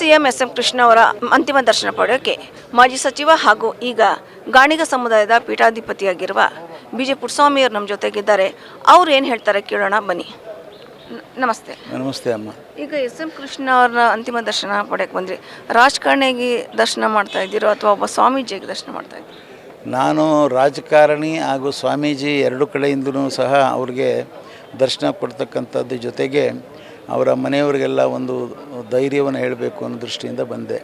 CM SM. Krishna ಅವರ ಅಂತಿಮ ದರ್ಶನ ಪಡೆಯೋಕ್ಕೆ ಮಾಜಿ ಸಚಿವ ಹಾಗೂ ಈಗ ಗಾಣಿಗ ಸಮುದಾಯದ ಪೀಠಾಧಿಪತಿಯಾಗಿರುವ ಬಿ.ಜೆ. ಪುಟ್ಟಸ್ವಾಮಿಯವರು ನಮ್ಮ ಜೊತೆಗಿದ್ದಾರೆ. ಅವ್ರು ಏನು ಹೇಳ್ತಾರೆ ಕೇಳೋಣ ಬನ್ನಿ. ನಮಸ್ತೆ. ನಮಸ್ತೆ ಅಮ್ಮ. ಈಗ ಎಸ್.ಎಂ. ಕೃಷ್ಣ ಅವ್ರನ್ನ ಅಂತಿಮ ದರ್ಶನ ಪಡೆಯಕ್ಕೆ ಬಂದ್ರಿ. ರಾಜಕಾರಣಿಗೆ ದರ್ಶನ ಮಾಡ್ತಾ ಇದ್ದೀರೋ ಅಥವಾ ಒಬ್ಬ ಸ್ವಾಮೀಜಿಗೆ ದರ್ಶನ ಮಾಡ್ತಾ ಇದ್ದೀರೋ? ನಾನು ರಾಜಕಾರಣಿ ಹಾಗೂ ಸ್ವಾಮೀಜಿ ಎರಡು ಕಡೆಯಿಂದಲೂ ಸಹ ಅವ್ರಿಗೆ ದರ್ಶನ ಕೊಡ್ತಕ್ಕಂಥದ್ದು ಜೊತೆಗೆ ಅವರ ಮನೆಯವರಿಗೆಲ್ಲ ಒಂದು ಧೈರ್ಯವನ್ನು ಹೇಳಬೇಕು ಅನ್ನೋ ದೃಷ್ಟಿಯಿಂದ ಬಂದೆ.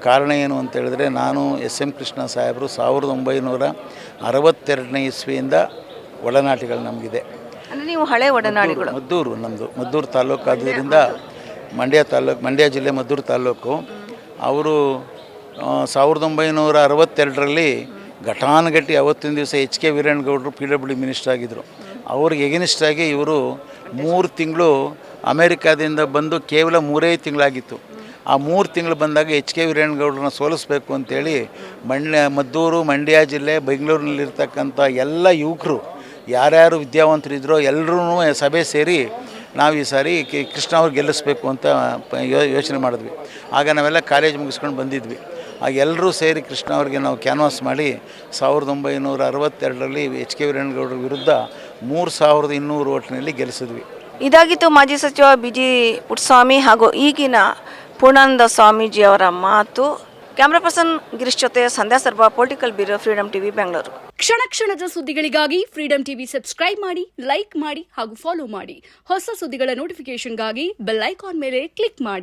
ಕಾರಣ ಏನು ಅಂತ ಹೇಳಿದ್ರೆ, ನಾನು ಎಸ್.ಎಂ. ಕೃಷ್ಣ ಸಾಹೇಬರು 1962ನೇ ಇಸ್ವಿಯಿಂದ ಒಡನಾಟಿಗಳು ನಮಗಿದೆ. ಅಂದರೆ ನೀವು ಹಳೆ ಒಡನಾಡಿಗಳು? ಮದ್ದೂರು, ನಮ್ಮದು ಮದ್ದೂರು ತಾಲೂಕು ಆದ್ದರಿಂದ ಮಂಡ್ಯ ಜಿಲ್ಲೆ ಮದ್ದೂರು ತಾಲೂಕು. ಅವರು 1962ರಲ್ಲಿ ಘಟಾನುಘಟಿ ಅವತ್ತಿನ ದಿವಸ H.K. ವೀರೇಗೌಡರು PWD ಮಿನಿಸ್ಟರ್ ಆಗಿದ್ದರು. ಅವ್ರಿಗೆ ಎಗನಿಸ್ಟಾಗಿ ಇವರು 3 ತಿಂಗಳು ಅಮೇರಿಕಾದಿಂದ ಬಂದು ಕೇವಲ 3 ತಿಂಗಳಾಗಿತ್ತು. ಆ 3 ತಿಂಗಳು ಬಂದಾಗ H.K. ವೀರೇಗೌಡರನ್ನ ಸೋಲಿಸಬೇಕು ಅಂತೇಳಿ ಮದ್ದೂರು, ಮಂಡ್ಯ ಜಿಲ್ಲೆ, ಬೆಂಗಳೂರಿನಲ್ಲಿರ್ತಕ್ಕಂಥ ಎಲ್ಲ ಯುವಕರು ಯಾರ್ಯಾರು ವಿದ್ಯಾವಂತರಿದ್ದರೋ ಎಲ್ಲರೂ ಸಭೆ ಸೇರಿ ನಾವು ಈ ಸಾರಿ ಕೃಷ್ಣ ಅವ್ರಿಗೆ ಗೆಲ್ಲಿಸ್ಬೇಕು ಅಂತ ಯೋಚನೆ ಮಾಡಿದ್ವಿ. ಆಗ ನಾವೆಲ್ಲ ಕಾಲೇಜ್ ಮುಗಿಸ್ಕೊಂಡು ಬಂದಿದ್ವಿ. ಆಗ ಎಲ್ಲರೂ ಸೇರಿ ಕೃಷ್ಣ ಅವ್ರಿಗೆ ನಾವು ಕ್ಯಾನ್ವಾಸ್ ಮಾಡಿ 1962ರಲ್ಲಿ H.K. ವೀರೇಗೌಡರ ವಿರುದ್ಧ 3200 ಓಟ್ನಲ್ಲಿ ಗೆಲ್ಲಿಸಿದ್ವಿ. ಇದಾಗಿತ್ತು ಮಾಜಿ ಸಚಿವ ಬಿ.ಜಿ. ಪುಟ್ಟಸ್ವಾಮಿ ಹಾಗೂ ಈಗಿನ ಪೂರ್ಣಾನಂದ ಸ್ವಾಮೀಜಿ ಅವರ ಮಾತು. ಕ್ಯಾಮ್ರಾ ಪರ್ಸನ್ ಗಿರೀಶ್ ಜೊತೆ ಸಂಧ್ಯಾ ಸರ್ಬಾ, political bureau, freedom TV, Bengaluru. ಕ್ಷಣ ಕ್ಷಣದ ಸುದ್ದಿಗಳಿಗಾಗಿ ಫ್ರೀಡಂ ಟಿವಿ ಸಬ್ಸ್ಕ್ರೈಬ್ ಮಾಡಿ, ಲೈಕ್ ಮಾಡಿ ಹಾಗೂ ಫಾಲೋ ಮಾಡಿ. ಹೊಸ ಸುದ್ದಿಗಳ ನೋಟಿಫಿಕೇಶನ್ಗಾಗಿ ಬೆಲ್ ಐಕಾನ್ ಮೇಲೆ ಕ್ಲಿಕ್ ಮಾಡಿ.